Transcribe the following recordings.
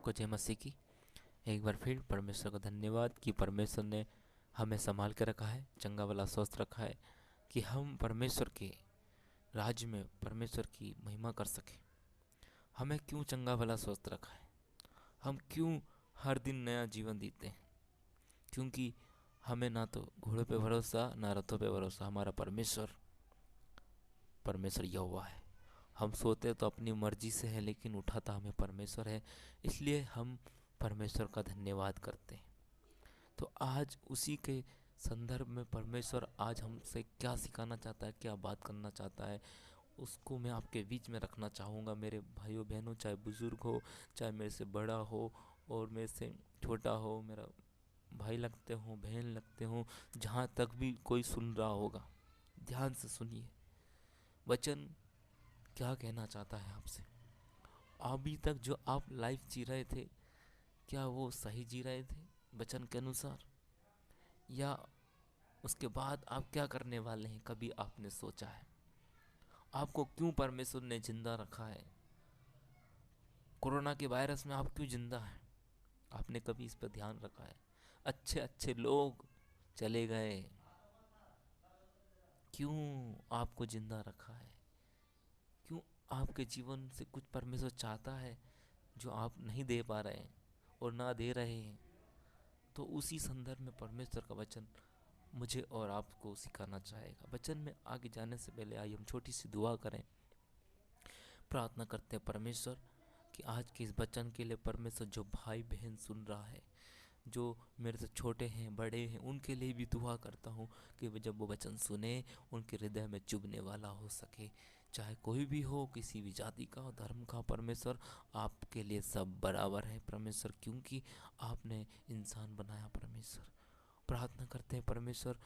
सबको जय मसीह की। एक बार फिर परमेश्वर का धन्यवाद कि परमेश्वर ने हमें संभाल के रखा है, चंगा भला स्वस्थ रखा है, कि हम परमेश्वर के राज्य में परमेश्वर की महिमा कर सकें। हमें क्यों चंगा भला स्वस्थ रखा है, हम क्यों हर दिन नया जीवन जीते हैं? क्योंकि हमें ना तो घोड़ों पे भरोसा ना रथों पे भरोसा, हमारा परमेश्वर परमेश्वर यहोवा है। हम सोते तो अपनी मर्जी से है, लेकिन उठाता हमें परमेश्वर है। इसलिए हम परमेश्वर का धन्यवाद करते हैं। तो आज उसी के संदर्भ में परमेश्वर आज हमसे क्या सिखाना चाहता है, क्या बात करना चाहता है, उसको मैं आपके बीच में रखना चाहूँगा। मेरे भाइयों बहनों, चाहे बुज़ुर्ग हो, चाहे मेरे से बड़ा हो और मेरे से छोटा हो, मेरा भाई लगते हो, बहन लगते हो, जहाँ तक भी कोई सुन रहा होगा, ध्यान से सुनिए। वचन क्या कहना चाहता है आपसे? अभी तक जो आप लाइफ जी रहे थे, क्या वो सही जी रहे थे वचन के अनुसार? या उसके बाद आप क्या करने वाले हैं, कभी आपने सोचा है? आपको क्यों परमेश्वर ने जिंदा रखा है? कोरोना के वायरस में आप क्यों जिंदा हैं? आपने कभी इस पर ध्यान रखा है? अच्छे अच्छे लोग चले गए, क्यों आपको जिंदा रखा है? क्यों आपके जीवन से कुछ परमेश्वर चाहता है जो आप नहीं दे पा रहे हैं और ना दे रहे हैं? तो उसी संदर्भ में परमेश्वर का वचन मुझे और आपको सिखाना चाहेगा। वचन में आगे जाने से पहले आइए हम छोटी सी दुआ करें, प्रार्थना करते हैं परमेश्वर कि आज के इस वचन के लिए परमेश्वर, जो भाई बहन सुन रहा है, जो मेरे से छोटे हैं बड़े हैं, उनके लिए भी दुआ करता हूँ कि वे जब वो वचन सुने उनके हृदय में चुभने वाला हो सके। चाहे कोई भी हो, किसी भी जाति का, धर्म का, परमेश्वर आपके लिए सब बराबर है परमेश्वर, क्योंकि आपने इंसान बनाया परमेश्वर। प्रार्थना करते हैं परमेश्वर,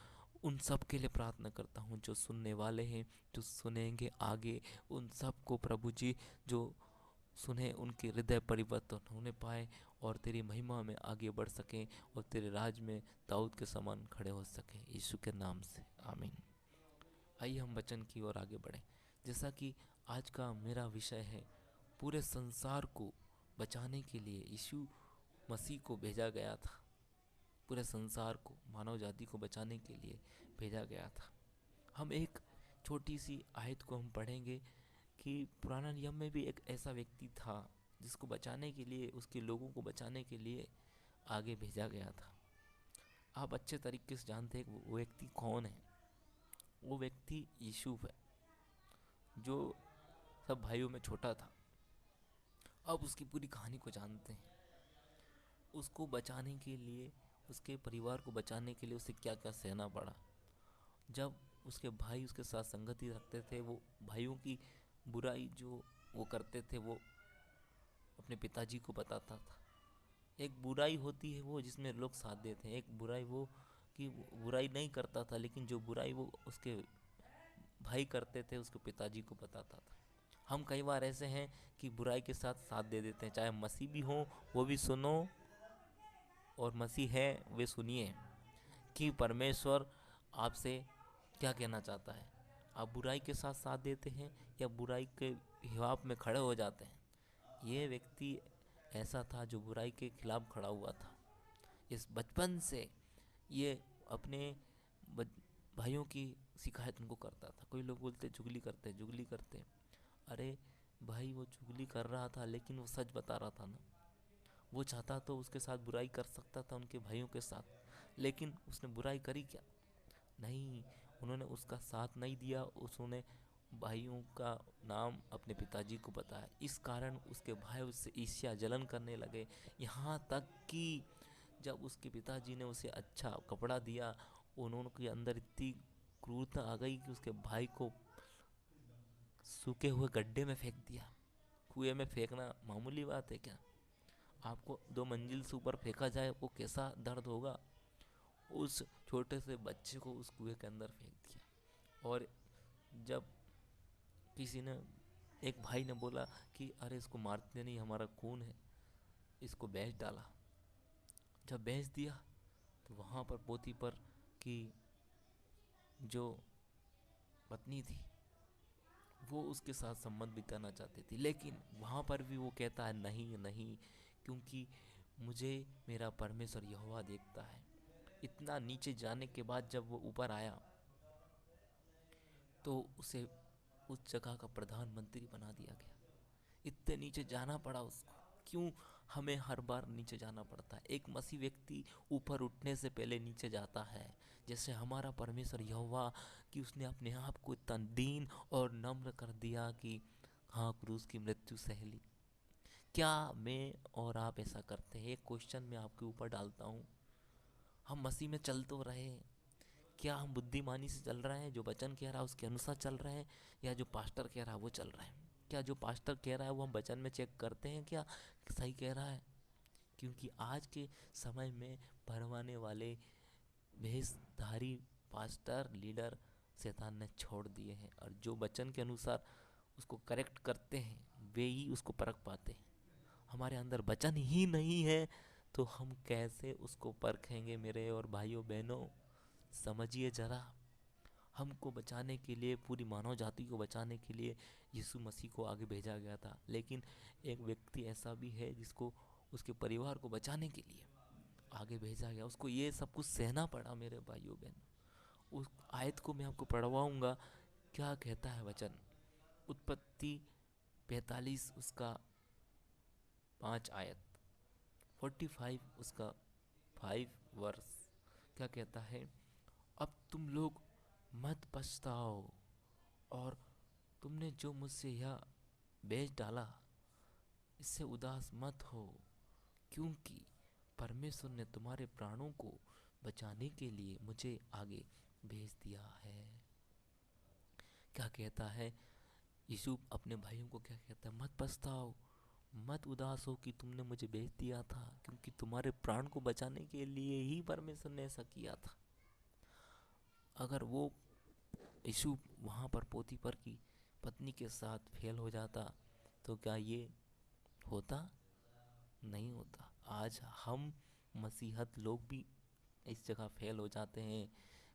उन सब के लिए प्रार्थना करता हूँ जो सुनने वाले हैं, जो सुनेंगे आगे, उन सब को प्रभु जी, जो सुने उनके हृदय परिवर्तन होने पाए और तेरी महिमा में आगे बढ़ सकें और तेरे राज में दाऊद के समान खड़े हो सकें, यीशु के नाम से आमीन। आइए हम वचन की ओर आगे बढ़ें। जैसा कि आज का मेरा विषय है, पूरे संसार को बचाने के लिए यीशु मसीह को भेजा गया था। पूरे संसार को, मानव जाति को बचाने के लिए भेजा गया था। हम एक छोटी सी आयत को हम पढ़ेंगे कि पुराना नियम में भी एक ऐसा व्यक्ति था जिसको बचाने के लिए, उसके लोगों को बचाने के लिए आगे भेजा गया था। आप अच्छे तरीके से जानते हैं कि वो व्यक्ति कौन है। वो व्यक्ति यीशु है, जो सब भाइयों में छोटा था। अब उसकी पूरी कहानी को जानते हैं। उसको बचाने के लिए, उसके परिवार को बचाने के लिए उसे क्या क्या सहना पड़ा। जब उसके भाई उसके साथ संगति रखते थे, वो भाइयों की बुराई जो वो करते थे वो अपने पिताजी को बताता था। एक बुराई होती है वो जिसमें लोग साथ देते हैं, एक बुराई वो कि वो बुराई नहीं करता था, लेकिन जो बुराई वो उसके भाई करते थे उसके पिताजी को बताता था। हम कई बार ऐसे हैं कि बुराई के साथ साथ दे देते हैं, चाहे मसीह भी हो वो भी सुनो, और मसीह है वे सुनिए कि परमेश्वर आपसे क्या कहना चाहता है। आप बुराई के साथ साथ देते हैं या बुराई के खिलाफ में खड़े हो जाते हैं? ये व्यक्ति ऐसा था जो बुराई के खिलाफ खड़ा हुआ था। इस बचपन से ये अपने भाइयों की शिकायत उनको करता था। कोई लोग बोलते चुगली करते, चुगली करते। अरे भाई, वो चुगली कर रहा था लेकिन वो सच बता रहा था ना। वो चाहता तो उसके साथ बुराई कर सकता था, उनके भाइयों के साथ, लेकिन उसने बुराई करी क्या? नहीं, उन्होंने उसका साथ नहीं दिया। उसने भाइयों का नाम अपने पिताजी को बताया। इस कारण उसके भाई उससे ईर्ष्या जलन करने लगे। यहाँ तक कि जब उसके पिताजी ने उसे अच्छा कपड़ा दिया, उन्होंने अंदर इतनी क्रूरता आ गई कि उसके भाई को सूखे हुए गड्ढे में फेंक दिया। कुएं में फेंकना मामूली बात है क्या? आपको 2 मंजिल से ऊपर फेंका जाए वो कैसा दर्द होगा? उस छोटे से बच्चे को उस कुएं के अंदर फेंक दिया। और जब किसी ने, एक भाई ने बोला कि अरे इसको मारते नहीं, हमारा खून है, इसको बेच डाला। जब बेच दिया तो वहाँ पर पोतीपर की जो पत्नी थी वो उसके साथ संबंध बिताना चाहती थी, लेकिन वहाँ पर भी वो कहता है नहीं नहीं, क्योंकि मुझे मेरा परमेश्वर यहोवा देखता है। इतना नीचे जाने के बाद जब वो ऊपर आया तो उसे उस जगह का प्रधानमंत्री बना दिया गया। इतने नीचे जाना पड़ा उसको। क्यों हमें हर बार नीचे जाना पड़ता है? एक मसीह व्यक्ति ऊपर उठने से पहले नीचे जाता है। जैसे हमारा परमेश्वर यहोवा, कि उसने अपने आप को इतना दीन और नम्र कर दिया कि हाँ, क्रूस की मृत्यु सह ली। क्या मैं और आप ऐसा करते हैं? एक क्वेश्चन मैं आपके ऊपर डालता हूँ। हम मसीह में चल तो रहे हैं, क्या हम बुद्धिमानी से चल रहे हैं, जो वचन कह रहा है उसके अनुसार चल रहे हैं, या जो पास्टर कह रहा है वो चल रहे हैं? क्या जो पास्टर कह रहा है वो हम वचन में चेक करते हैं क्या सही कह रहा है? क्योंकि आज के समय में भरमाने वाले भेषधारी पास्टर लीडर शैतान ने छोड़ दिए हैं, और जो वचन के अनुसार उसको करेक्ट करते हैं वे ही उसको परख पाते हैं। हमारे अंदर वचन ही नहीं है तो हम कैसे उसको परखेंगे? मेरे और भाइयों बहनों, समझिए जरा। हमको बचाने के लिए, पूरी मानव जाति को बचाने के लिए यीशु मसीह को आगे भेजा गया था। लेकिन एक व्यक्ति ऐसा भी है जिसको उसके परिवार को बचाने के लिए आगे भेजा गया, उसको ये सब कुछ सहना पड़ा। मेरे भाइयों बहनों, उस आयत को मैं आपको पढ़वाऊंगा। क्या कहता है वचन? उत्पत्ति 45 उसका 5 आयत, 45 उसका 5 वर्ष। क्या कहता है? अब तुम लोग मत पछताओ, और तुमने जो मुझसे यह बेच डाला इससे उदास मत हो, क्योंकि परमेश्वर ने तुम्हारे प्राणों को बचाने के लिए मुझे आगे भेज दिया है। क्या कहता है यीशु अपने भाइयों को? क्या कहता है? मत पछताओ, मत उदास हो कि तुमने मुझे भेज दिया था, क्योंकि तुम्हारे प्राण को बचाने के लिए ही परमेश्वर ने ऐसा किया था। अगर वो यीशु वहाँ पर पोतीफर की पत्नी के साथ फेल हो जाता तो क्या ये होता? नहीं होता। आज हम मसीहत लोग भी इस जगह फेल हो जाते हैं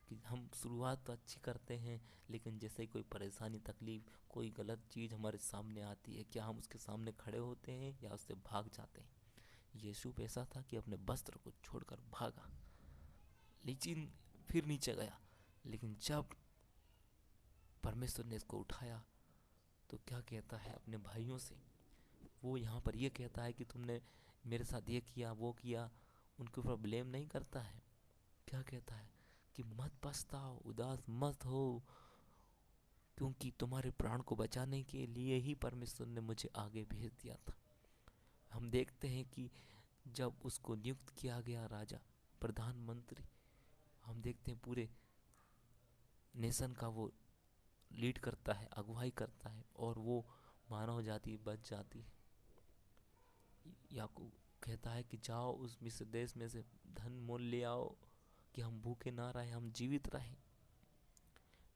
कि हम शुरुआत तो अच्छी करते हैं, लेकिन जैसे ही कोई परेशानी, तकलीफ, कोई गलत चीज़ हमारे सामने आती है, क्या हम उसके सामने खड़े होते हैं या उससे भाग जाते हैं? यीशु ऐसा था कि अपने वस्त्र को छोड़कर भागा, लेकिन फिर नीचे गया। लेकिन जब परमेश्वर ने इसको उठाया तो क्या कहता है अपने भाइयों से? वो यहाँ पर ये कहता है कि तुमने मेरे साथ ये किया, वो किया। उनके ऊपर ब्लेम नहीं करता है। क्या कहता है? कि मत पछताओ, उदास मत हो, क्योंकि तुम्हारे प्राण को बचाने के लिए ही परमेश्वर ने मुझे आगे भेज दिया था। हम देखते हैं कि जब उसको नियुक्त किया गया राजा, प्रधानमंत्री, हम देखते हैं पूरे नेशन का वो लीड करता है, अगुवाई करता है, और वो मानव जाति बच जाती है। याकूब कहता है कि जाओ उस मिस्र देश में से धन मोल ले आओ, कि हम भूखे ना रहे, हम जीवित रहें।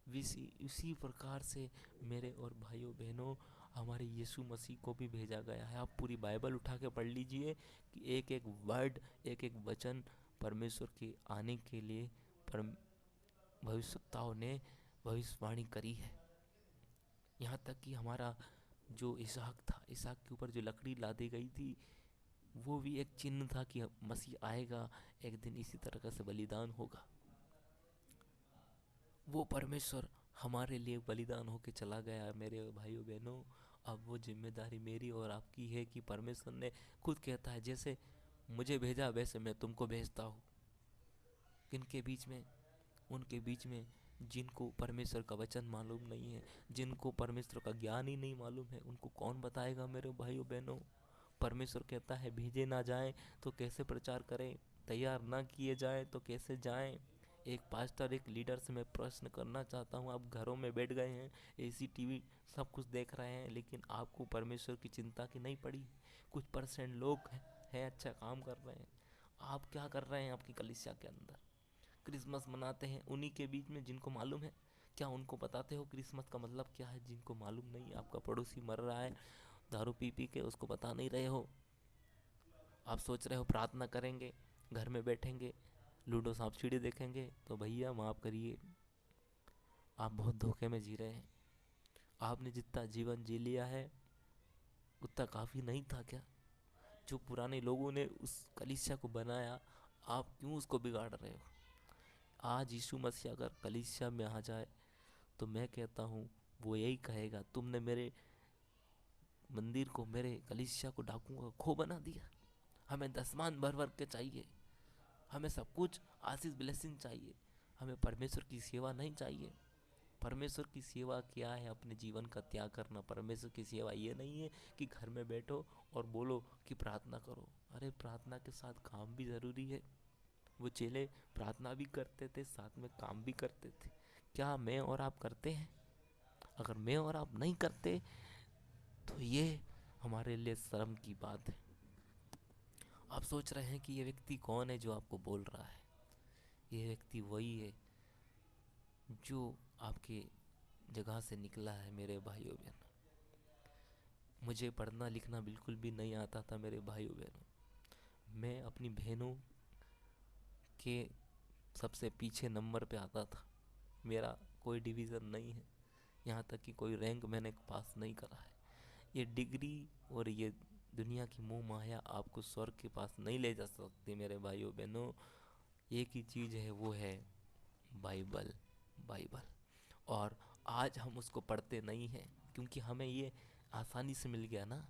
इसी प्रकार से मेरे और भाइयों बहनों, हमारे यीशु मसीह को भी भेजा गया है। आप पूरी बाइबल उठा के पढ़ लीजिए कि एक एक वर्ड, एक एक वचन परमेश्वर के आने के लिए भविष्यवक्ताओं ने भविष्यवाणी करी है। यहाँ तक कि हमारा जो इसहाक था, इसहाक के ऊपर जो लकड़ी लादी गई थी, वो भी एक चिन्ह था कि मसीह आएगा, एक दिन इसी तरह से बलिदान होगा। वो परमेश्वर हमारे लिए बलिदान होके चला गया। मेरे भाइयों बहनों, अब वो जिम्मेदारी मेरी और आपकी है कि परमेश्वर ने खुद कहता है, जैसे मुझे भेजा वैसे मैं तुमको भेजता हूँ। किनके बीच में? उनके बीच में जिनको परमेश्वर का वचन मालूम नहीं है, जिनको परमेश्वर का ज्ञान ही नहीं मालूम है, उनको कौन बताएगा? मेरे भाइयों बहनों, परमेश्वर कहता है भेजे ना जाएं तो कैसे प्रचार करें, तैयार ना किए जाएं तो कैसे जाएं। एक पास्टर, एक लीडर से मैं प्रश्न करना चाहता हूं। आप घरों में बैठ गए हैं, एसी टीवी सब कुछ देख रहे हैं, लेकिन आपको परमेश्वर की चिंता की नहीं पड़ी। कुछ परसेंट लोग हैं अच्छा काम कर रहे हैं। आप क्या कर रहे हैं आपकी कलीसिया के अंदर? क्रिसमस मनाते हैं उन्हीं के बीच में जिनको मालूम है। क्या उनको बताते हो क्रिसमस का मतलब क्या है? जिनको मालूम नहीं। आपका पड़ोसी मर रहा है दारू पी पी के, उसको बता नहीं रहे हो। आप सोच रहे हो प्रार्थना करेंगे, घर में बैठेंगे, लूडो सांप सीढ़ी देखेंगे, तो भैया माफ़ करिए, आप बहुत धोखे में जी रहे हैं। आपने जितना जीवन जी लिया है उतना काफ़ी नहीं था क्या? जो पुराने लोगों ने उस कलीसिया को बनाया, आप क्यों उसको बिगाड़ रहे हो? आज यीशु मसीह अगर कलीसिया में आ जाए तो मैं कहता हूँ वो यही कहेगा, तुमने मेरे मंदिर को, मेरे कलीसिया को डाकुओं का खो बना दिया। हमें दसमान भर भर के चाहिए, हमें सब कुछ आशीष ब्लेसिंग चाहिए, हमें परमेश्वर की सेवा नहीं चाहिए। परमेश्वर की सेवा क्या है? अपने जीवन का त्याग करना। परमेश्वर की सेवा ये नहीं है कि घर में बैठो और बोलो कि प्रार्थना करो। अरे प्रार्थना के साथ काम भी ज़रूरी है। वो चेले प्रार्थना भी करते थे, साथ में काम भी करते थे। क्या मैं और आप करते हैं? अगर मैं और आप नहीं करते तो ये हमारे लिए शर्म की बात है। आप सोच रहे हैं कि ये व्यक्ति कौन है जो आपको बोल रहा है? ये व्यक्ति वही है जो आपके जगह से निकला है। मेरे भाइयों बहनों, मुझे पढ़ना लिखना बिल्कुल भी नहीं आता था मेरे भाइयों बहनों। मैं अपनी बहनों के सबसे पीछे नंबर पे आता था। मेरा कोई डिवीज़न नहीं है, यहाँ तक कि कोई रैंक मैंने पास नहीं करा है। ये डिग्री और ये दुनिया की मोह माया आपको स्वर्ग के पास नहीं ले जा सकती मेरे भाइयों बहनों। एक ही चीज़ है, वो है बाइबल। बाइबल। और आज हम उसको पढ़ते नहीं हैं क्योंकि हमें ये आसानी से मिल गया ना,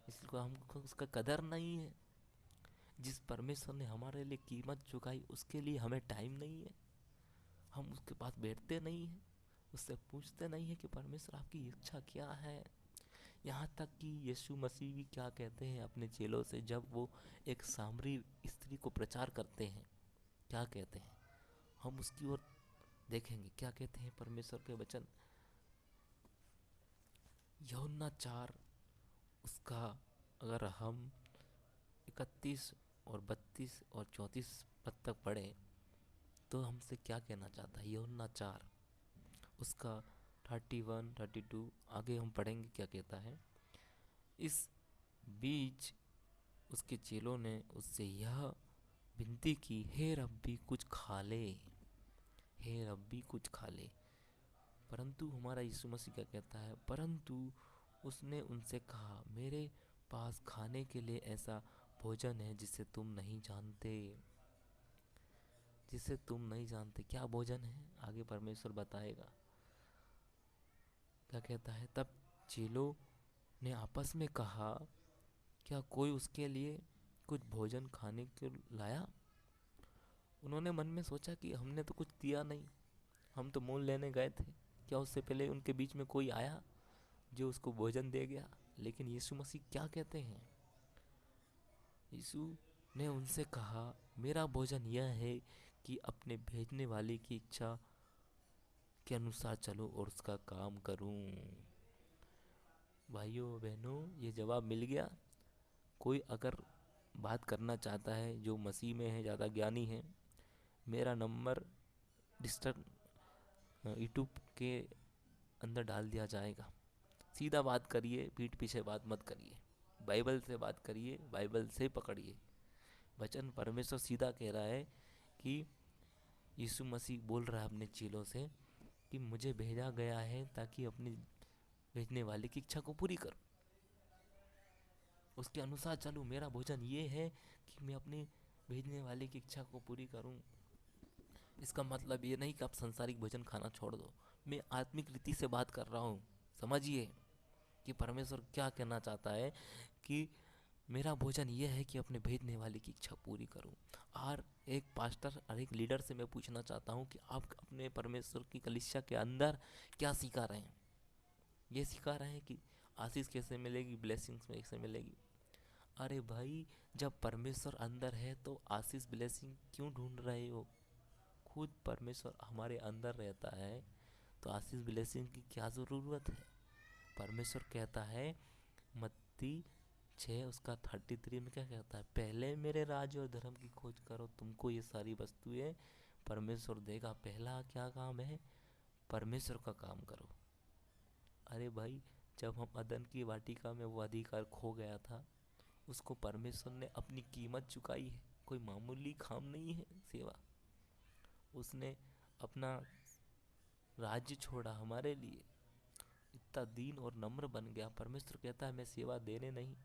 इसलिए हमको उसका कदर नहीं है। जिस परमेश्वर ने हमारे लिए कीमत चुकाई उसके लिए हमें टाइम नहीं है। हम उसके पास बैठते नहीं हैं, उससे पूछते नहीं है कि परमेश्वर आपकी इच्छा क्या है। यहाँ तक कि यीशु मसीह भी क्या कहते हैं अपने चेलों से, जब वो एक सामरी स्त्री को प्रचार करते हैं, क्या कहते हैं? हम उसकी ओर देखेंगे क्या कहते हैं परमेश्वर के वचन। यूहन्ना 4 उसका अगर हम 31 और 32 और 34 पद तक पढ़ें तो हमसे क्या कहना चाहता है। यूहन्ना 4 उसका 31 32 आगे हम पढ़ेंगे क्या कहता है। इस बीच उसके चेलों ने उससे यह विनती की, हे रब्बी कुछ खा ले, हे रब्बी कुछ खा ले। परंतु हमारा यीशु मसीह क्या कहता है? परंतु उसने उनसे कहा, मेरे पास खाने के लिए ऐसा भोजन है जिसे तुम नहीं जानते। जिसे तुम नहीं जानते। क्या भोजन है? आगे परमेश्वर बताएगा। क्या कहता है? तब चेलों ने आपस में कहा, क्या कोई उसके लिए कुछ भोजन खाने को लाया? उन्होंने मन में सोचा कि हमने तो कुछ दिया नहीं, हम तो मोल लेने गए थे। क्या उससे पहले उनके बीच में कोई आया जो उसको भोजन दे गया? लेकिन यीशु मसीह क्या कहते हैं? यीशु ने उनसे कहा, मेरा भोजन यह है कि अपने भेजने वाले की इच्छा के अनुसार चलूं और उसका काम करूं। भाइयों बहनों, ये जवाब मिल गया। कोई अगर बात करना चाहता है जो मसीह में है, ज़्यादा ज्ञानी है, मेरा नंबर डिस्टर्ब यूट्यूब के अंदर डाल दिया जाएगा। सीधा बात करिए, पीठ पीछे बात मत करिए। बाइबल से बात करिए, बाइबल से पकड़िए वचन। परमेश्वर सीधा कह रहा है कि यीशु मसीह बोल रहा है अपने चेलों से कि मुझे भेजा गया है ताकि अपनी भेजने वाले की इच्छा को पूरी करूं, उसके अनुसार चलूं। मेरा भोजन ये है कि मैं अपने भेजने वाले की इच्छा को पूरी करूं। इसका मतलब ये नहीं कि आप संसारिक भोजन खाना छोड़ दो। मैं आत्मिक रीति से बात कर रहा हूँ। समझिए कि परमेश्वर क्या कहना चाहता है कि मेरा भोजन ये है कि अपने भेजने वाले की इच्छा पूरी करूं। और एक पास्टर और एक लीडर से मैं पूछना चाहता हूं कि आप अपने परमेश्वर की कलीसिया के अंदर क्या सिखा रहे हैं? ये सिखा रहे हैं कि आशीष कैसे मिलेगी, ब्लेसिंग्स में कैसे मिलेगी? अरे भाई, जब परमेश्वर अंदर है तो आशीष ब्लेसिंग क्यों ढूंढ रहे हो? खुद परमेश्वर हमारे अंदर रहता है तो आशीष ब्लेसिंग की क्या ज़रूरत है? परमेश्वर कहता है मत्ती 6 उसका 33 में क्या कहता है? पहले मेरे राज्य और धर्म की खोज करो, तुमको ये सारी वस्तुएं परमेश्वर देगा। पहला क्या काम है? परमेश्वर का काम करो। अरे भाई, जब हम अदन की वाटिका में वो अधिकार खो गया था, उसको परमेश्वर ने अपनी कीमत चुकाई है। कोई मामूली काम नहीं है सेवा। उसने अपना राज्य छोड़ा हमारे लिए, इतना दीन और नम्र बन गया। परमेश्वर कहता है मैं सेवा देने नहीं,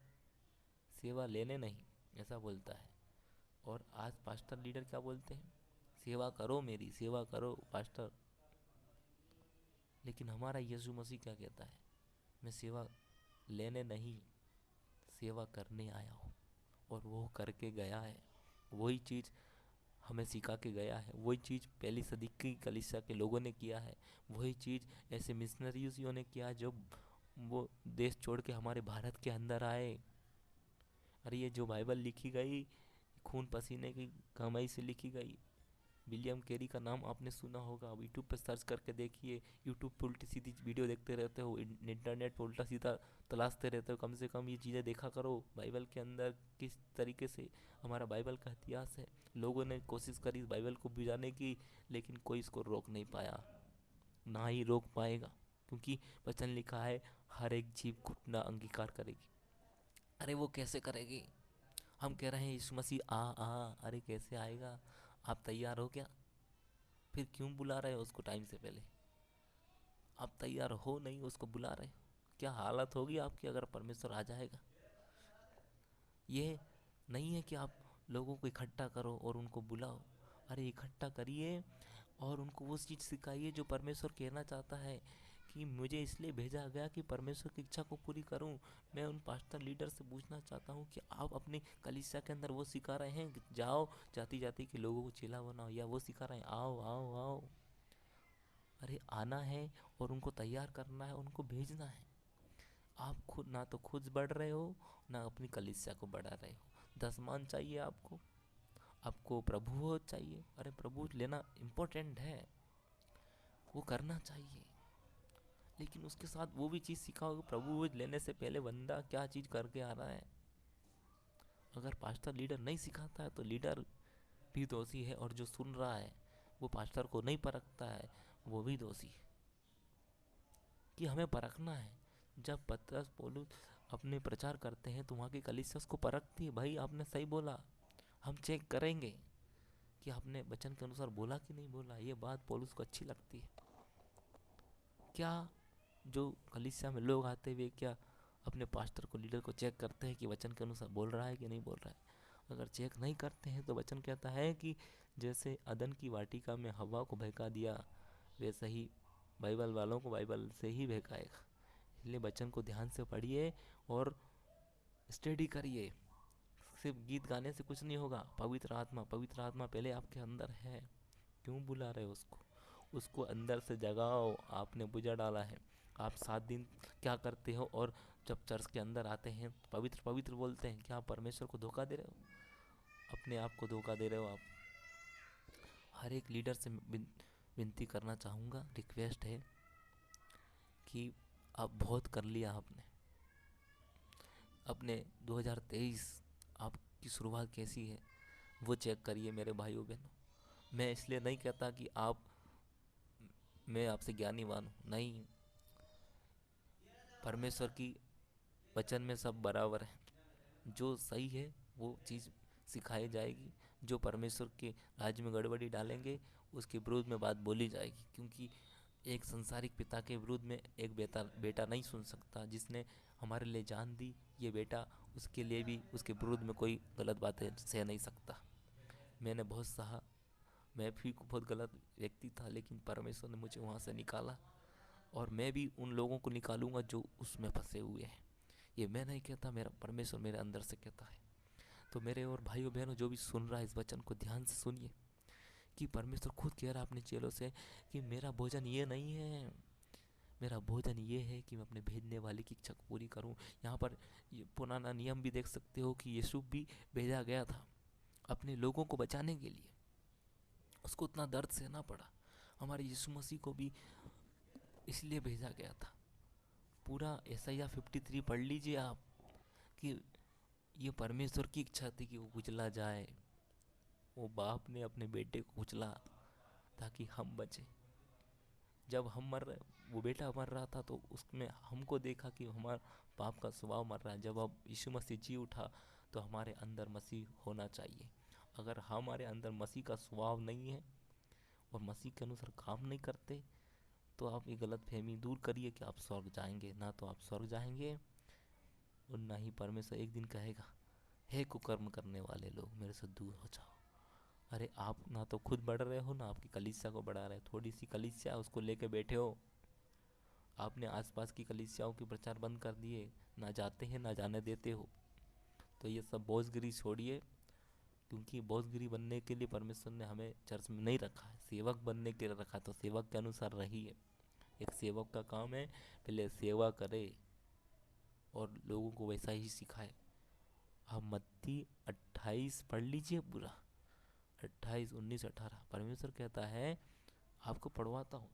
सेवा लेने नहीं, ऐसा बोलता है। और आज पास्टर लीडर क्या बोलते हैं? सेवा करो, मेरी सेवा करो पास्टर। लेकिन हमारा यीशु मसीह क्या कहता है? मैं सेवा लेने नहीं, सेवा करने आया हूँ। और वो करके गया है। वही चीज़ हमें सिखा के गया है। वही चीज़ पहली सदी की कलीसिया के लोगों ने किया है। वही चीज़ ऐसे मिशनरियों ने किया जो वो देश छोड़ के हमारे भारत के अंदर आए। अरे ये जो बाइबल लिखी गई, खून पसीने की कमाई से लिखी गई। विलियम कैरी का नाम आपने सुना होगा। अब यूट्यूब पे सर्च करके देखिए। यूट्यूब पे उल्टी सीधी वीडियो देखते रहते हो, इंटरनेट पे उल्टा सीधा तलाशते रहते हो। कम से कम ये चीज़ें देखा करो, बाइबल के अंदर किस तरीके से हमारा बाइबल का इतिहास है। लोगों ने कोशिश करी इस बाइबल को बुझाने की, लेकिन कोई इसको रोक नहीं पाया, ना ही रोक पाएगा। क्योंकि वचन लिखा है, हर एक जीव घुटना अंगीकार करेगी। अरे वो कैसे करेगी? हम कह रहे हैं यीशु मसीह आ। अरे कैसे आएगा? आप तैयार हो क्या? फिर क्यों बुला रहे हो उसको टाइम से पहले? आप तैयार हो नहीं, उसको बुला रहे हो। क्या हालत होगी आपकी अगर परमेश्वर आ जाएगा? ये नहीं है कि आप लोगों को इकट्ठा करो और उनको बुलाओ। अरे इकट्ठा करिए और उनको वो चीज़ सिखाइए जो परमेश्वर कहना चाहता है, कि मुझे इसलिए भेजा गया कि परमेश्वर की इच्छा को पूरी करूं। मैं उन पास्टर लीडर से पूछना चाहता हूं कि आप अपनी कलीसिया के अंदर वो सिखा रहे हैं कि जाओ जाति जाति के लोगों को चेला बनाओ, या वो सिखा रहे हैं आओ आओ आओ? अरे आना है और उनको तैयार करना है, उनको भेजना है। आप खुद ना तो खुद बढ़ रहे हो, ना अपनी कलीसिया को बढ़ा रहे हो। 10 मान चाहिए आपको, आपको प्रभु हो चाहिए। अरे प्रभु लेना इम्पोर्टेंट है, वो करना चाहिए। लेकिन उसके साथ वो भी चीज़ सिखाओ कि प्रभु लेने से पहले बंदा क्या चीज़ करके आ रहा है। अगर पास्टर लीडर नहीं सिखाता है तो लीडर भी दोषी है, और जो सुन रहा है वो पास्टर को नहीं परखता है, वो भी दोषी है। कि हमें परखना है। जब पतरस पौलुस अपने प्रचार करते हैं तो वहाँ की कलीसिया उसको परखती है, भाई आपने सही बोला। हम चेक करेंगे कि आपने वचन के अनुसार बोला कि नहीं बोला। ये बात पौलुस को अच्छी लगती है। क्या जो कलीसिया में लोग आते हुए क्या अपने पास्टर को, लीडर को चेक करते हैं कि वचन के अनुसार बोल रहा है कि नहीं बोल रहा है? अगर चेक नहीं करते हैं तो वचन कहता है कि जैसे अदन की वाटिका में हवा को बहका दिया, वैसे ही बाइबल वालों को बाइबल से ही बहकाएगा। इसलिए वचन को ध्यान से पढ़िए और स्टडी करिए। सिर्फ गीत गाने से कुछ नहीं होगा। पवित्र आत्मा पहले आपके अंदर है। क्यों बुला रहे हो उसको? उसको अंदर से जगाओ। आपने बुझा डाला है। आप 7 दिन क्या करते हो, और जब चर्च के अंदर आते हैं पवित्र पवित्र बोलते हैं? क्या आप परमेश्वर को धोखा दे रहे हो? अपने आप को धोखा दे रहे हो आप। हर एक लीडर से विनती करना चाहूँगा, रिक्वेस्ट है कि अब बहुत कर लिया आपने। अपने 2023 आपकी शुरुआत कैसी है वो चेक करिए मेरे भाइयों बहनों। मैं इसलिए नहीं कहता कि आप, मैं आपसे ज्ञानीवान हूँ, नहीं। परमेश्वर की वचन में सब बराबर है। जो सही है वो चीज़ सिखाई जाएगी। जो परमेश्वर के राज्य में गड़बड़ी डालेंगे उसके विरोध में बात बोली जाएगी। क्योंकि एक संसारिक पिता के विरुद्ध में एक बेटा नहीं सुन सकता। जिसने हमारे लिए जान दी, ये बेटा उसके लिए भी उसके विरुद्ध में कोई गलत बातें सह नहीं सकता। मैंने बहुत सहा, मैं भी बहुत गलत व्यक्ति था, लेकिन परमेश्वर ने मुझे वहाँ से निकाला, और मैं भी उन लोगों को निकालूंगा जो उसमें फंसे हुए हैं। ये मैं नहीं कहता, मेरा परमेश्वर मेरे अंदर से कहता है। तो मेरे और भाइयों बहनों जो भी सुन रहा है इस वचन को ध्यान से सुनिए, कि परमेश्वर खुद कह रहा है अपने चेलों से कि मेरा भोजन ये नहीं है। मेरा भोजन ये है कि मैं अपने भेजने वाले की इच्छा को पूरी करूं। यहाँ पर ये पुराना नियम भी देख सकते हो कि यीशु भी भेजा गया था अपने लोगों को बचाने के लिए। उसको उतना दर्द सहना पड़ा। हमारे यीशु मसीह को भी इसलिए भेजा गया था। पूरा यशायाह 53 पढ़ लीजिए आप, कि ये परमेश्वर की इच्छा थी कि वो कुचला जाए। वो बाप ने अपने बेटे को कुचला ताकि हम बचें। जब हम मर रहे, वो बेटा मर रहा था तो उसमें हमको देखा कि हमारा पाप का स्वभाव मर रहा है। जब अब यीशु मसीह जी उठा तो हमारे अंदर मसीह होना चाहिए। अगर हमारे अंदर मसीह का स्वभाव नहीं है और मसीह के अनुसार काम नहीं करते, तो आप ये गलत फहमी दूर करिए कि आप स्वर्ग जाएंगे। ना तो आप स्वर्ग जाएंगे और ना ही परमेश्वर एक दिन कहेगा हे कुकर्म करने वाले लोग, मेरे से दूर हो जाओ। अरे आप ना तो खुद बढ़ रहे हो, ना आपकी कलीसिया को बढ़ा रहे हो। थोड़ी सी कलीसिया उसको लेके बैठे हो। आपने आसपास की कलीसियाओं के प्रचार बंद कर दिए, ना जाते हैं ना जाने देते हो। तो ये सब बोझगिरी छोड़िए, क्योंकि बोझगिरी बनने के लिए परमेश्वर ने हमें चर्च में नहीं रखा है, सेवक बनने के लिए रखा। तो सेवक के अनुसार रहिए। एक सेवक का काम है पहले सेवा करे और लोगों को वैसा ही सिखाए। आप मत्ती 28 पढ़ लीजिए पूरा, 28, 19, 18। परमेश्वर कहता है आपको पढ़वाता हूँ,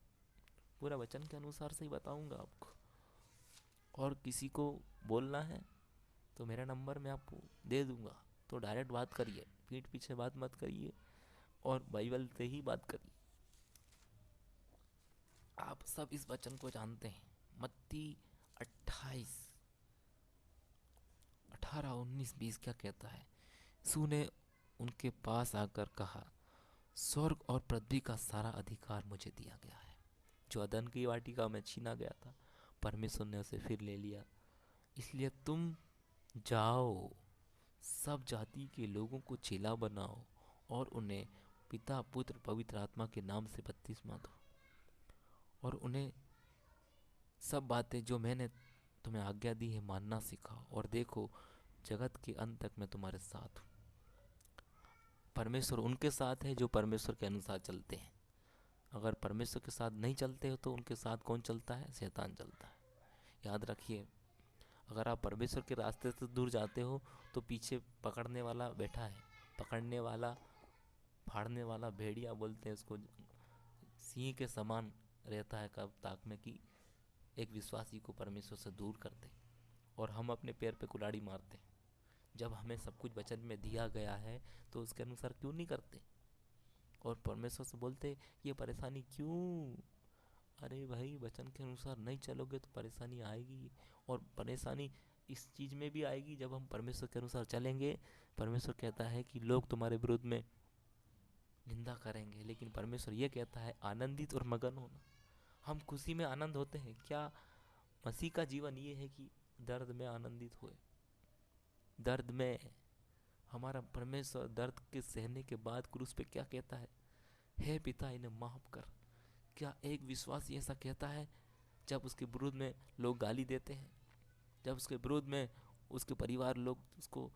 पूरा वचन के अनुसार से ही बताऊंगा आपको। और किसी को बोलना है तो मेरा नंबर मैं आपको दे दूंगा, तो डायरेक्ट बात करिए, पीठ पीछे बात मत करिए, और बाइबल से ही बात करिए। आप सब इस वचन को जानते हैं। मत्ती 28, 18, 19, 20 क्या कहता है? यीशु ने उनके पास आकर कहा, स्वर्ग और पृथ्वी का सारा अधिकार मुझे दिया गया है। जो अदन की वाटिका में छीना गया था, परमेश्वर ने उसे फिर ले लिया। इसलिए तुम जाओ, सब जाति के लोगों को चेला बनाओ और उन्हें पिता पुत्र पवित्र आत्मा के नाम से बपतिस्मा दो, और उन्हें सब बातें जो मैंने तुम्हें आज्ञा दी है मानना सिखाओ। और देखो, जगत के अंत तक मैं तुम्हारे साथ हूँ। परमेश्वर उनके साथ है जो परमेश्वर के अनुसार चलते हैं। अगर परमेश्वर के साथ नहीं चलते हो तो उनके साथ कौन चलता है? शैतान चलता है। याद रखिए, अगर आप परमेश्वर के रास्ते से दूर जाते हो तो पीछे पकड़ने वाला बैठा है। पकड़ने वाला, फाड़ने वाला, भेड़िया बोलते हैं उसको, सिंह के समान रहता है कब ताक में कि एक विश्वासी को परमेश्वर से दूर कर दे। और हम अपने पैर पे कुल्हाड़ी मारते हैं। जब हमें सब कुछ वचन में दिया गया है तो उसके अनुसार क्यों नहीं करते? और परमेश्वर से बोलते ये परेशानी क्यों? अरे भाई, वचन के अनुसार नहीं चलोगे तो परेशानी आएगी। और परेशानी इस चीज़ में भी आएगी जब हम परमेश्वर के अनुसार चलेंगे। परमेश्वर कहता है कि लोग तुम्हारे विरुद्ध में निंदा करेंगे, लेकिन परमेश्वर ये कहता है आनंदित और मगन होना। हम खुशी में आनंद होते हैं क्या? मसीह का जीवन ये है कि दर्द में आनंदित हुए। दर्द में हमारा परमेश्वर दर्द के सहने के बाद क्रूस पे क्या कहता है? हे पिता, इन्हें माफ कर। क्या एक विश्वासी ऐसा कहता है जब उसके विरुद्ध में लोग गाली देते हैं, जब उसके विरुद्ध में उसके परिवार लोग उसको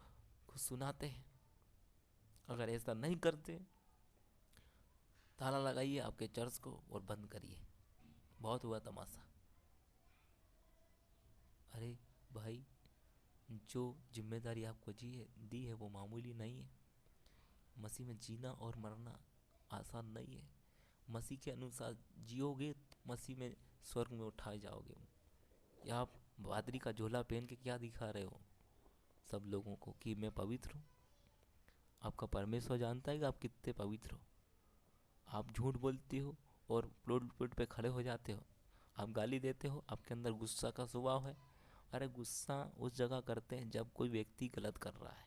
सुनाते हैं? अगर ऐसा नहीं करते, ताला लगाइए आपके चर्च को और बंद करिए। बहुत हुआ तमाशा। अरे भाई, जो जिम्मेदारी आपको दी है वो मामूली नहीं है। मसीह में जीना और मरना आसान नहीं है। मसीह के अनुसार जियोगे तो मसीह में स्वर्ग में उठाए जाओगे। या आप बहादुरी का झोला पहन के क्या दिखा रहे हो सब लोगों को कि मैं पवित्र हूँ? आपका परमेश्वर जानता है कि आप कितने पवित्र हो। आप झूठ बोलते हो और प्लोट पे खड़े हो जाते हो। आप गाली देते हो, आपके अंदर गुस्सा का स्वभाव है। अरे गुस्सा उस जगह करते हैं जब कोई व्यक्ति गलत कर रहा है।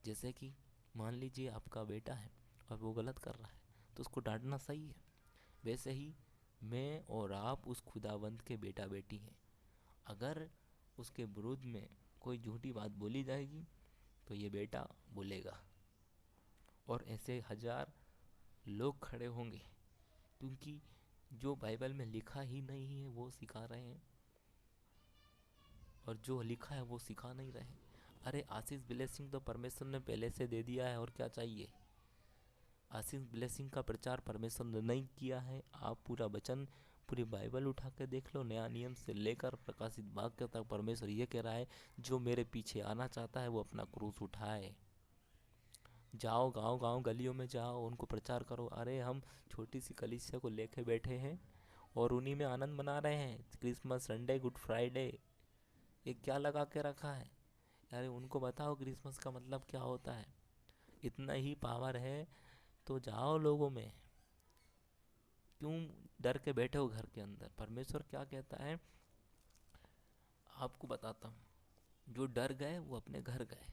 जैसे कि मान लीजिए आपका बेटा है और वो गलत कर रहा है तो उसको डांटना सही है। वैसे ही मैं और आप उस खुदावंत के बेटा बेटी हैं। अगर उसके विरुद्ध में कोई झूठी बात बोली जाएगी तो ये बेटा बोलेगा, और ऐसे हजार लोग खड़े होंगे, क्योंकि जो बाइबल में लिखा ही नहीं है वो सिखा रहे हैं, और जो लिखा है वो सिखा नहीं रहे। अरे आशीष ब्लेसिंग तो परमेश्वर ने पहले से दे दिया है, और क्या चाहिए? आशीष ब्लेसिंग का प्रचार परमेश्वर ने नहीं किया है। आप पूरा वचन, पूरी बाइबल उठा के देख लो, नया नियम से लेकर प्रकाशित वाक्य तक परमेश्वर ये कह रहा है जो मेरे पीछे आना चाहता है वो अपना क्रूस उठाए। जाओ गांव गांव गलियों में जाओ, उनको प्रचार करो। अरे हम छोटी सी कलीसिया को लेके बैठे हैं और उन्हीं में आनंद मना रहे हैं। क्रिसमस संडे, गुड फ्राइडे, ये क्या लगा के रखा है? अरे उनको बताओ क्रिसमस का मतलब क्या होता है। इतना ही पावर है तो जाओ लोगों में, क्यों डर के बैठे हो घर के अंदर? परमेश्वर क्या कहता है आपको बताता हूँ। जो डर गए वो अपने घर गए।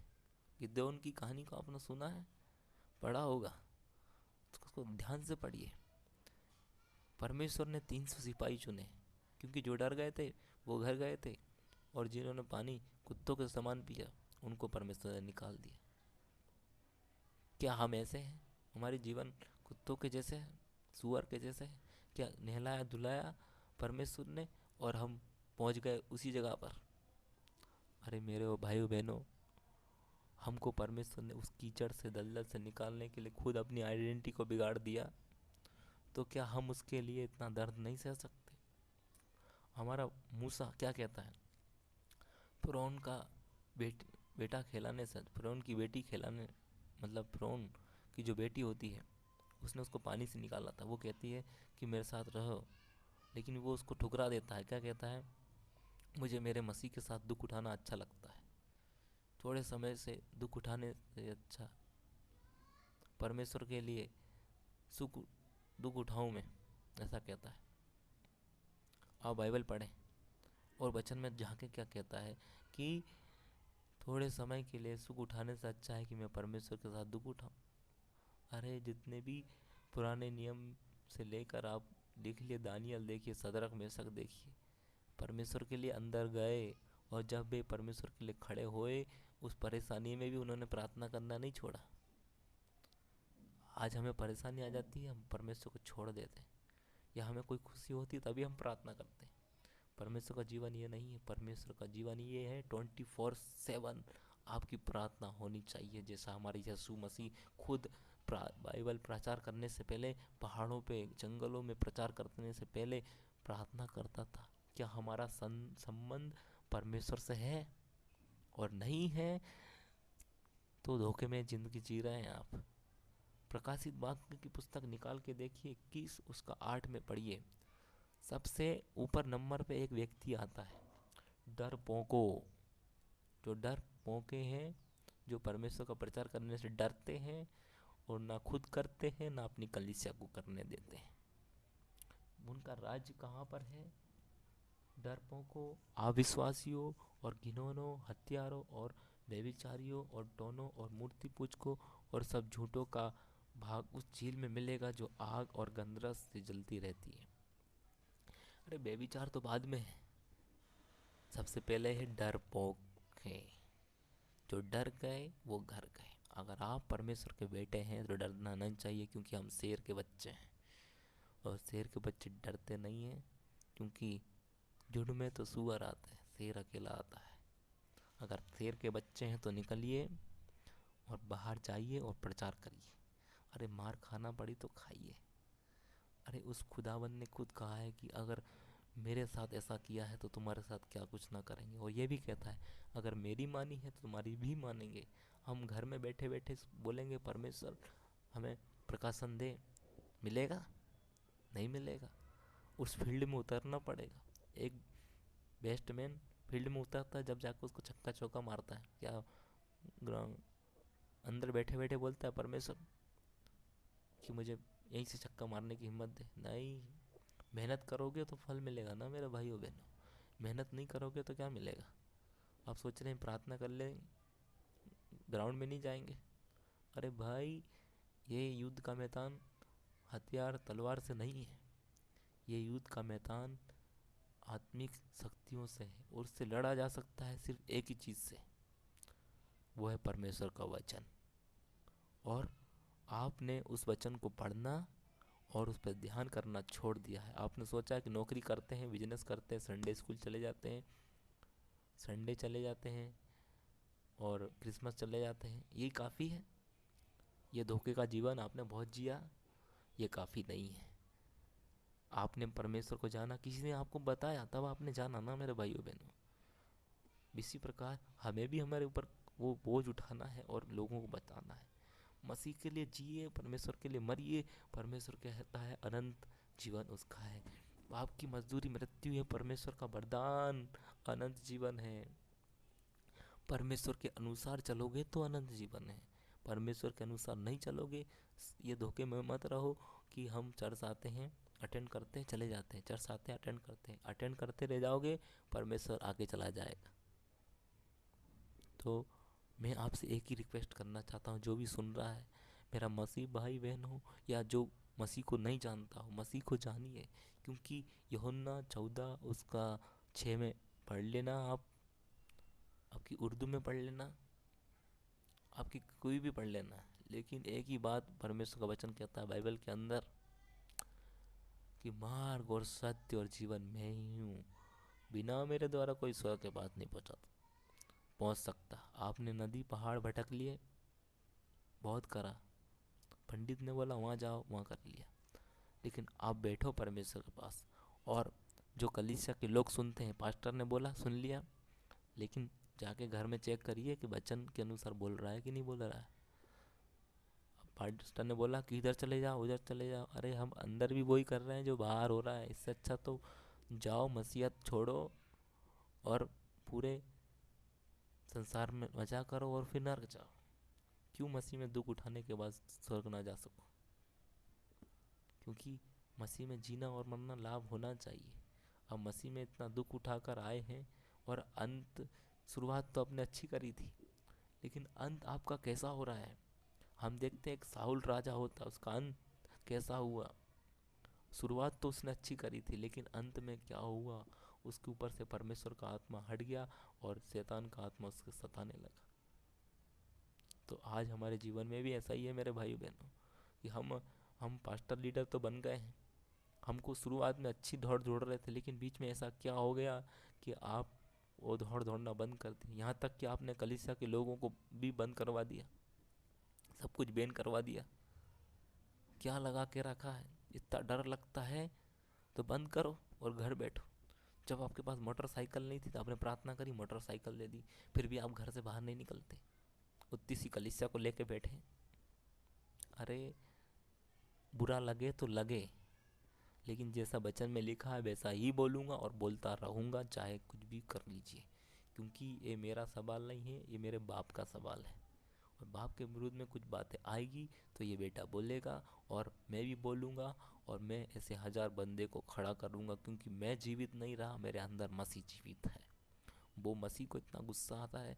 गिदोन की कहानी को आपने सुना है, पढ़ा होगा, तो उसको ध्यान से पढ़िए। परमेश्वर ने 300 सिपाही चुने, क्योंकि जो डर गए थे वो घर गए थे, और जिन्होंने पानी कुत्तों के समान पिया उनको परमेश्वर ने निकाल दिया। क्या हम ऐसे हैं? हमारे जीवन कुत्तों के जैसे है, सुअर के जैसे है? क्या नहलाया धुलाया परमेश्वर ने और हम पहुंच गए उसी जगह पर? अरे मेरे वो भाइयों बहनों, हमको परमेश्वर ने उस कीचड़ से, दलदल से निकालने के लिए खुद अपनी आइडेंटिटी को बिगाड़ दिया, तो क्या हम उसके लिए इतना दर्द नहीं सह सकते? हमारा मूसा क्या कहता है? फ़िरौन का बेट बेटा खिलाने से, फ़िरौन की बेटी खिलाने, मतलब फ़िरौन की जो बेटी होती है, उसने उसको पानी से निकाला था। वो कहती है कि मेरे साथ रहो, लेकिन वो उसको ठुकरा देता है। क्या कहता है? मुझे मेरे मसीह के साथ दुख उठाना अच्छा लगता है, थोड़े समय से दुख उठाने से अच्छा परमेश्वर के लिए सुख दुख उठाऊं मैं, ऐसा कहता है। आप बाइबल पढ़ें और वचन में झांके, क्या कहता है कि थोड़े समय के लिए सुख उठाने से अच्छा है कि मैं परमेश्वर के साथ दुख उठाऊं। अरे जितने भी पुराने नियम से लेकर आप देख लिए, दानियल देखिए, सदरक मेशक देखिए, परमेश्वर के लिए अंदर गए, और जब वे परमेश्वर के लिए खड़े होए, उस परेशानी में भी उन्होंने प्रार्थना करना नहीं छोड़ा। आज हमें परेशानी आ जाती है, हम परमेश्वर को छोड़ देते हैं, या हमें कोई खुशी होती है तभी हम प्रार्थना करते हैं। परमेश्वर का जीवन ये नहीं है। परमेश्वर का जीवन ये है 24/7 आपकी प्रार्थना होनी चाहिए। जैसा हमारे यीशु मसीह खुद बाइबल प्रचार करने से पहले पहाड़ों पे, जंगलों में प्रचार करने से पहले प्रार्थना करता था। क्या हमारा संबंध परमेश्वर से है? और नहीं है तो धोखे में ज़िंदगी जी रहे हैं आप। प्रकाशित वाक्य की पुस्तक निकाल के देखिए, 21 उसका 8 में पढ़िए। सबसे ऊपर नंबर पे एक व्यक्ति आता है, डरपोको। जो डर पोके हैं, जो परमेश्वर का प्रचार करने से डरते हैं और ना खुद करते हैं, ना अपनी कलीसिया को करने देते हैं। उनका राज्य कहाँ पर है? डरपोकों, अविश्वासियों और घिनौनों, हत्यारों और व्यभिचारियों और टोनों और मूर्ति पूजकों और सब झूठों का भाग उस झील में मिलेगा जो आग और गंधरस से जलती रहती है। अरे व्यभिचार तो बाद में है, सबसे पहले है डरपोक। जो डर गए वो घर गए। अगर आप परमेश्वर के बेटे हैं तो डरना नहीं चाहिए, क्योंकि हम शेर के बच्चे हैं, और शेर के बच्चे डरते नहीं हैं, क्योंकि झुंड में तो सुअर आते हैं, शेर अकेला आता है। अगर शेर के बच्चे हैं तो निकलिए और बाहर जाइए और प्रचार करिए। अरे मार खाना पड़ी तो खाइए। अरे उस खुदावन ने खुद कहा है कि अगर मेरे साथ ऐसा किया है तो तुम्हारे साथ क्या कुछ ना करेंगे। और ये भी कहता है, अगर मेरी मानी है तो तुम्हारी भी मानेंगे। हम घर में बैठे बैठे बोलेंगे परमेश्वर हमें प्रकाशन दे, मिलेगा? नहीं मिलेगा। उस फील्ड में उतरना पड़ेगा। एक बैट्समैन फील्ड में उतरता है जब जाकर उसको छक्का चौका मारता है, क्या ग्राउंड अंदर बैठे बैठे बोलता है परमेश्वर कि मुझे यहीं से छक्का मारने की हिम्मत दे? नहीं। मेहनत करोगे तो फल मिलेगा ना मेरे भाइयों बहनों। मेहनत नहीं करोगे तो क्या मिलेगा? आप सोच रहे हैं प्रार्थना कर ले, ग्राउंड में नहीं जाएंगे? अरे भाई, ये युद्ध का मैदान हथियार तलवार से नहीं है। ये युद्ध का मैदान आत्मिक शक्तियों से है, और उससे लड़ा जा सकता है सिर्फ एक ही चीज़ से, वो है परमेश्वर का वचन। और आपने उस वचन को पढ़ना और उस पर ध्यान करना छोड़ दिया है। आपने सोचा है कि नौकरी करते हैं, बिजनेस करते हैं, संडे स्कूल चले जाते हैं, संडे चले जाते हैं और क्रिसमस चले जाते हैं, यही काफ़ी है। ये धोखे का जीवन आपने बहुत जिया, ये काफ़ी नहीं है। आपने परमेश्वर को जाना, किसी ने आपको बताया तब आपने जाना ना मेरे भाइयों बहनों। इसी प्रकार हमें भी हमारे ऊपर वो बोझ उठाना है और लोगों को बताना है। मसीह के लिए जिए, परमेश्वर के लिए मरिए। परमेश्वर कहता है अनंत जीवन उसका है। पाप की मजदूरी मृत्यु है, परमेश्वर का वरदान अनंत जीवन है। परमेश्वर के अनुसार चलोगे तो अनंत जीवन है, परमेश्वर के अनुसार नहीं चलोगे। ये धोखे में मत रहो कि हम चर्च आते हैं, अटेंड करते हैं, चले जाते हैं, चर्च आते हैं, अटेंड करते रह जाओगे, परमेश्वर आगे चला जाएगा। तो मैं आपसे एक ही रिक्वेस्ट करना चाहता हूँ, जो भी सुन रहा है, मेरा मसीह भाई बहन हो या जो मसीह को नहीं जानता हो, मसीह को जानिए। क्योंकि यूहन्ना 14 उसका 6 में पढ़ लेना, आप आपकी उर्दू में पढ़ लेना। आपकी कोई भी पढ़ लेना, लेकिन एक ही बात परमेश्वर का वचन कहता है बाइबल के अंदर कि मार्ग और सत्य और जीवन मैं ही हूँ, बिना मेरे द्वारा कोई स्वर्ग के पास नहीं पहुँच सकता। आपने नदी पहाड़ भटक लिए, बहुत करा, पंडित ने बोला वहाँ जाओ, वहाँ कर लिया, लेकिन आप बैठो परमेश्वर के पास। और जो कलीसिया के लोग सुनते हैं, पास्टर ने बोला सुन लिया, लेकिन जाके घर में चेक करिए कि वचन के अनुसार बोल रहा है कि नहीं बोल रहा है। पास्टर ने बोला कि इधर चले जाओ, उधर चले जाओ, अरे हम अंदर भी वही कर रहे हैं जो बाहर हो रहा है। इससे अच्छा तो जाओ, मसीहत छोड़ो और पूरे संसार में मजा करो और फिर नरक जाओ। क्यों मसीह में दुख उठाने के बाद स्वर्ग ना जा सको? क्योंकि मसीह में जीना और मरना लाभ होना चाहिए। अब मसीह में इतना दुख उठाकर आए हैं, और अंत, शुरुआत तो आपने अच्छी करी थी, लेकिन अंत आपका कैसा हो रहा है? हम देखते हैं एक साहुल राजा होता, उसका अंत कैसा हुआ? शुरुआत तो उसने अच्छी करी थी, लेकिन अंत में क्या हुआ? उसके ऊपर से परमेश्वर का आत्मा हट गया और शैतान का आत्मा उसके सताने लगा। तो आज हमारे जीवन में भी ऐसा ही है मेरे भाई बहनों, कि हम पास्टर लीडर तो बन गए हैं, हमको शुरुआत में अच्छी दौड़ दौड़ रहे थे, लेकिन बीच में ऐसा क्या हो गया कि आप वो दौड़ना बंद कर दी। यहाँ तक कि आपने कलीसिया के लोगों को भी बंद करवा दिया, सब कुछ बैन करवा दिया। क्या लगा के रखा है? इतना डर लगता है तो बंद करो और घर बैठो। जब आपके पास मोटरसाइकिल नहीं थी तो आपने प्रार्थना करी, मोटरसाइकिल दे दी, फिर भी आप घर से बाहर नहीं निकलते, उतनी सी कलीसिया को लेके बैठे। अरे बुरा लगे तो लगे, लेकिन जैसा वचन में लिखा है वैसा ही बोलूँगा और बोलता रहूँगा, चाहे कुछ भी कर लीजिए। क्योंकि ये मेरा सवाल नहीं है, ये मेरे बाप का सवाल है। और बाप के विरुद्ध में कुछ बातें आएगी तो ये बेटा बोलेगा और मैं भी बोलूँगा, और मैं ऐसे 1000 बंदे को खड़ा करूँगा, क्योंकि मैं जीवित नहीं रहा, मेरे अंदर मसीह जीवित है। वो मसीह को इतना गुस्सा आता है।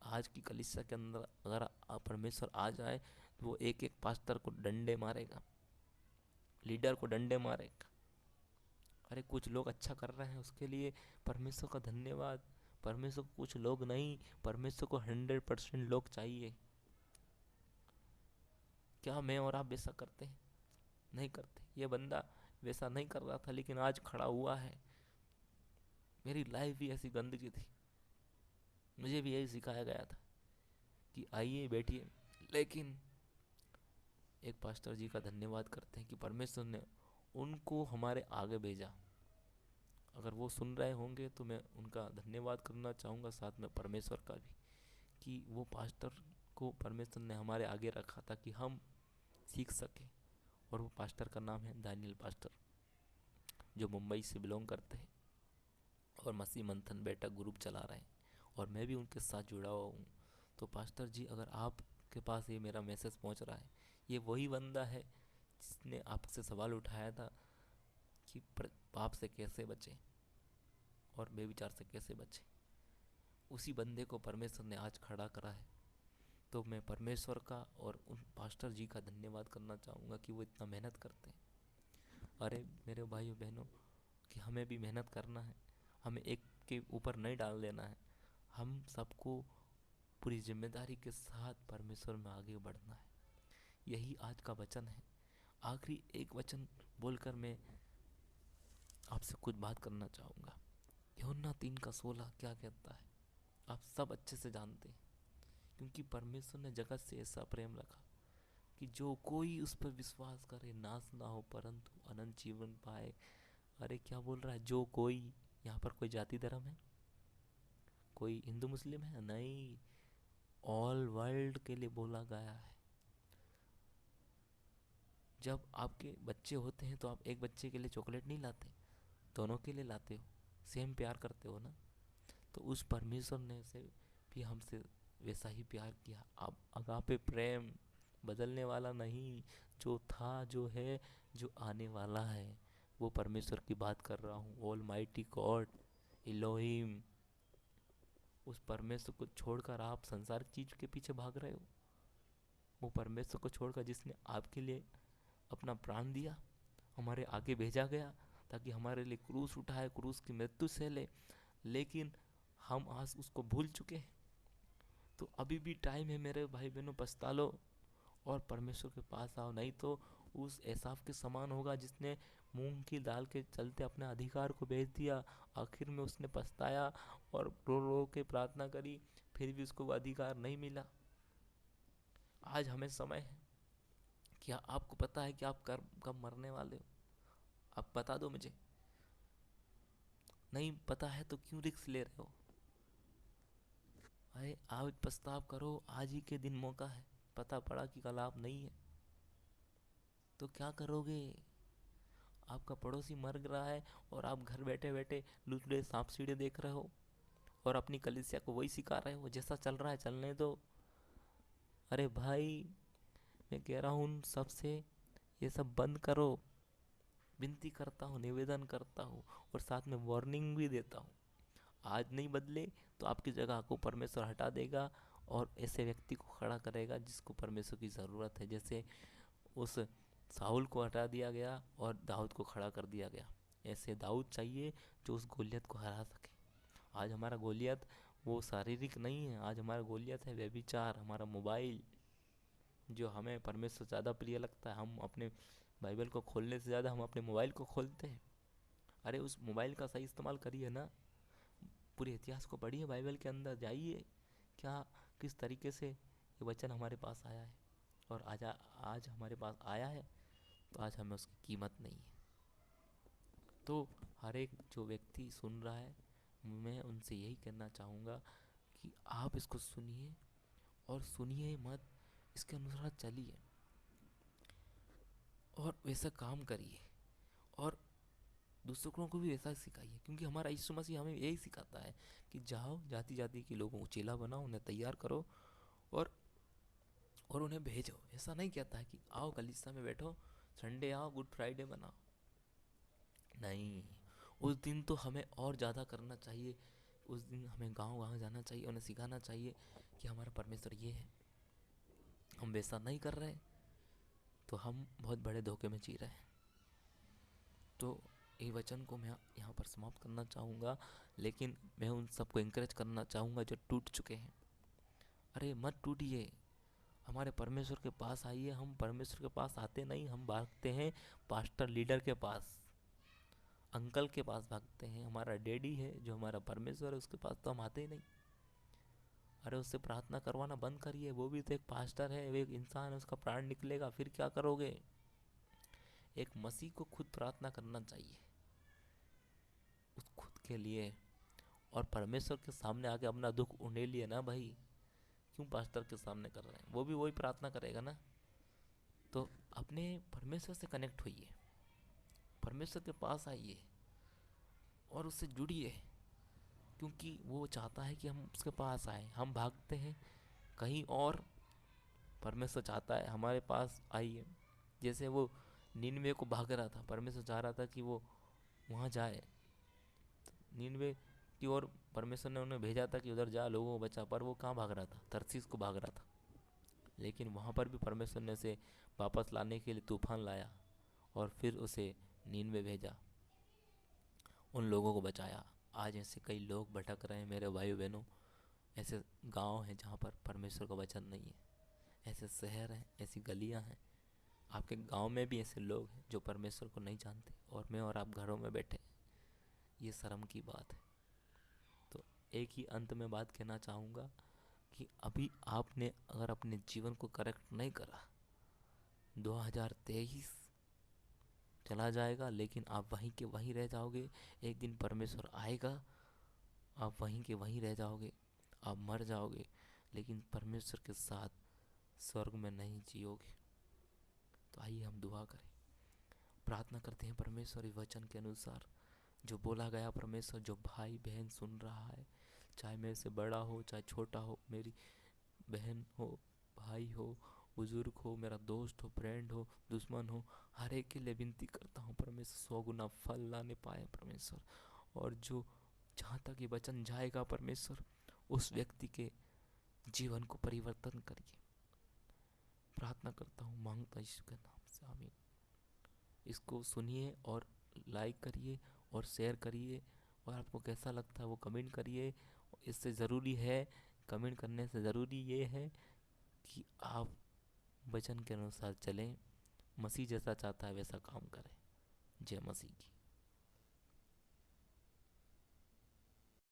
आज की कलीसिया के अंदर अगर परमेश्वर आ जाए तो वो एक एक पास्टर को डंडे मारेगा, लीडर को डंडे मारेगा। अरे कुछ लोग अच्छा कर रहे हैं, उसके लिए परमेश्वर का धन्यवाद। परमेश्वर को कुछ लोग नहीं, परमेश्वर को 100% लोग चाहिए। क्या मैं और आप वैसा करते हैं? नहीं करते। ये बंदा वैसा नहीं कर रहा था, लेकिन आज खड़ा हुआ है। मेरी लाइफ भी ऐसी गंदगी थी, मुझे भी यही सिखाया गया था कि आइए बैठिए, लेकिन एक पास्टर जी का धन्यवाद करते हैं कि परमेश्वर ने उनको हमारे आगे भेजा। अगर वो सुन रहे होंगे तो मैं उनका धन्यवाद करना चाहूँगा, साथ में परमेश्वर का भी, कि वो पास्टर को परमेश्वर ने हमारे आगे रखा ताकि हम सीख सकें। और वो पास्टर का नाम है दानियल पास्टर, जो मुंबई से बिलोंग करते हैं और मसीह मंथन बैठक ग्रुप चला रहे हैं, और मैं भी उनके साथ जुड़ा हुआ हूँ। तो पास्टर जी, अगर आपके पास ये मेरा मैसेज पहुँच रहा है, ये वही बंदा है जिसने आपसे सवाल उठाया था कि पाप से कैसे बचें और बेविचार से कैसे बचें। उसी बंदे को परमेश्वर ने आज खड़ा करा है। तो मैं परमेश्वर का और उन पास्टर जी का धन्यवाद करना चाहूँगा कि वो इतना मेहनत करते हैं। अरे मेरे भाइयों बहनों, कि हमें भी मेहनत करना है, हमें एक के ऊपर नहीं डाल देना है, हम सबको पूरी जिम्मेदारी के साथ परमेश्वर में आगे बढ़ना है। यही आज का वचन है। आखिरी एक वचन बोलकर मैं आपसे कुछ बात करना चाहूँगा। यूहन्ना 3:16 क्या कहता है? आप सब अच्छे से जानते हैं, क्योंकि परमेश्वर ने जगत से ऐसा प्रेम रखा कि जो कोई उस पर विश्वास करे नाश ना हो परंतु अनंत जीवन पाए। अरे क्या बोल रहा है? जो कोई, यहाँ पर कोई जाति धर्म है? कोई हिंदू मुस्लिम है? नहीं, ऑल वर्ल्ड के लिए बोला गया है। जब आपके बच्चे होते हैं तो आप एक बच्चे के लिए चॉकलेट नहीं लाते, दोनों के लिए लाते हो, सेम प्यार करते हो ना। तो उस परमेश्वर ने से भी हमसे वैसा ही प्यार किया। अब अगापे प्रेम बदलने वाला नहीं, जो था, जो है, जो आने वाला है, वो परमेश्वर की बात कर रहा हूँ। Almighty God, Elohim. उस परमेश्वर को छोड़कर आप संसार की चीज के पीछे भाग रहे हो। वो परमेश्वर को छोड़कर जिसने आपके लिए अपना प्राण दिया, हमारे आगे भेजा गया ताकि हमारे लिए क्रूस उठाए, क्रूस की मृत्यु से ले, लेकिन हम आज उसको भूल चुके हैं। तो अभी भी टाइम है मेरे भाई बहनों, पछता लो और परमेश्वर के पास आओ, नहीं तो उस एसाव के समान होगा जिसने मूंग की दाल के चलते अपने अधिकार को बेच दिया। आखिर में उसने पछताया और रो रो के प्रार्थना करी, फिर भी उसको वो अधिकार नहीं मिला। आज हमें समय है। क्या आपको पता है कि आप कब मरने वाले हो? आप बता दो मुझे। नहीं पता है तो क्यों रिस्क ले रहे हो? अरे आज पछताव करो, आज ही के दिन मौका है। पता पड़ा कि कल आप नहीं है तो क्या करोगे? आपका पड़ोसी मर रहा है और आप घर बैठे बैठे लुटड़े सांप सीढ़े देख रहे हो और अपनी कलीसिया को वही सिखा रहे हो, जैसा चल रहा है चलने दो। अरे भाई, मैं कह रहा हूँ उन सबसे ये सब बंद करो। विनती करता हूँ, निवेदन करता हूँ और साथ में वार्निंग भी देता हूँ। आज नहीं बदले तो आपकी जगह को परमेश्वर हटा देगा और ऐसे व्यक्ति को खड़ा करेगा जिसको परमेश्वर की ज़रूरत है। जैसे उस साहुल को हटा दिया गया और दाऊद को खड़ा कर दिया गया, ऐसे दाऊद चाहिए जो उस गोलियत को हरा सके। आज हमारा गोलियत वो शारीरिक नहीं है, आज हमारा गोलियत है व्यभिचार, हमारा मोबाइल, जो हमें परमेश्वर ज़्यादा प्रिय लगता है। हम अपने बाइबल को खोलने से ज़्यादा हम अपने मोबाइल को खोलते हैं। अरे उस मोबाइल का सही इस्तेमाल करिए ना। पूरे इतिहास को पढ़िए, बाइबल के अंदर जाइए, क्या किस तरीके से ये वचन हमारे पास आया है। और आज हमारे पास आया है तो आज हमें उसकी कीमत नहीं है। तो हर एक जो व्यक्ति सुन रहा है, मैं उनसे यही कहना चाहूँगा कि आप इसको सुनिए और सुनिए मत, इसके अनुसार चलिए और वैसा काम करिए और दूसरों को भी वैसा सिखाइए। क्योंकि हमारा यीशु मसीह हमें यही सिखाता है कि जाओ जाति जाति के लोगों को चेला बनाओ, उन्हें तैयार करो और उन्हें भेजो। ऐसा नहीं कहता है कि आओ कलीसिया में बैठो, संडे आओ, गुड फ्राइडे मनाओ। नहीं, उस दिन तो हमें और ज़्यादा करना चाहिए। उस दिन हमें गांव गांव जाना चाहिए, उन्हें सिखाना चाहिए कि हमारा परमेश्वर ये है। हम वैसा नहीं कर रहे तो हम बहुत बड़े धोखे में जी रहे हैं। तो ये वचन को मैं यहाँ पर समाप्त करना चाहूँगा, लेकिन मैं उन सबको इंकरेज करना चाहूँगा जो टूट चुके हैं। अरे मत टूटिए, हमारे परमेश्वर के पास आइए। हम परमेश्वर के पास आते नहीं, हम भागते हैं पास्टर लीडर के पास, अंकल के पास भागते हैं। हमारा डैडी है जो हमारा परमेश्वर है, उसके पास तो हम आते ही नहीं। अरे उससे प्रार्थना करवाना बंद करिए, वो भी तो एक पास्टर है, वो एक इंसान है, उसका प्राण निकलेगा फिर क्या करोगे? एक मसीह को खुद प्रार्थना करना चाहिए उस खुद के लिए, और परमेश्वर के सामने आके अपना दुख उंडेलिए ना भाई। क्यों पास्टर के सामने कर रहे हैं? वो भी वही प्रार्थना करेगा ना। तो अपने परमेश्वर से कनेक्ट होइए, परमेश्वर के पास आइए और उससे जुड़िए, क्योंकि वो चाहता है कि हम उसके पास आए। हम भागते हैं कहीं और, परमेश्वर चाहता है हमारे पास आइए। जैसे वो निन्वे को भाग रहा था, परमेश्वर चाह रहा था कि वो वहाँ जाए निन्वे की ओर। परमेश्वर ने उन्हें भेजा था कि उधर जा, लोगों को बचा, पर वो कहाँ भाग रहा था? तरसीस को भाग रहा था। लेकिन वहाँ पर भी परमेश्वर ने उसे वापस लाने के लिए तूफान लाया और फिर उसे नीनवे भेजा, उन लोगों को बचाया। आज ऐसे कई लोग भटक रहे हैं मेरे भाई बहनों। ऐसे गांव हैं जहाँ पर परमेश्वर का वचन नहीं है, ऐसे शहर हैं, ऐसी गलियाँ हैं। आपके गांव में भी ऐसे लोग हैं जो परमेश्वर को नहीं जानते, और मैं और आप घरों में बैठे। ये शर्म की बात है। तो एक ही अंत में बात कहना चाहूँगा कि अभी आपने अगर अपने जीवन को करेक्ट नहीं करा, 2023 चला जाएगा, लेकिन आप वहीं के वहीं रह जाओगे। एक दिन परमेश्वर आएगा, आप वहीं के वहीं रह जाओगे, आप मर जाओगे, लेकिन परमेश्वर के साथ स्वर्ग में नहीं जियोगे। तो आइए हम दुआ करें, प्रार्थना करते हैं परमेश्वर इस वचन के अनुसार जो बोला गया। परमेश्वर, जो भाई बहन सुन रहा है, चाहे मेरे से बड़ा हो चाहे छोटा हो, मेरी बहन हो, भाई हो, बुजुर्ग हो, मेरा दोस्त हो, फ्रेंड हो, दुश्मन हो, हर एक के लिए विनती करता हूँ परमेश्वर 100 गुना फल लाने पाए परमेश्वर। और जो जहाँ तक ये वचन जाएगा परमेश्वर, उस व्यक्ति के जीवन को परिवर्तन करिए। प्रार्थना करता हूँ, मांगता यीशु के नाम से, आमीन। इसको सुनिए और लाइक करिए और शेयर करिए, और आपको कैसा लगता है वो कमेंट करिए। इससे ज़रूरी है कमिट करने से ज़रूरी ये है कि आप वचन के अनुसार चलें, मसीह जैसा चाहता है वैसा काम करें। जय मसीह की।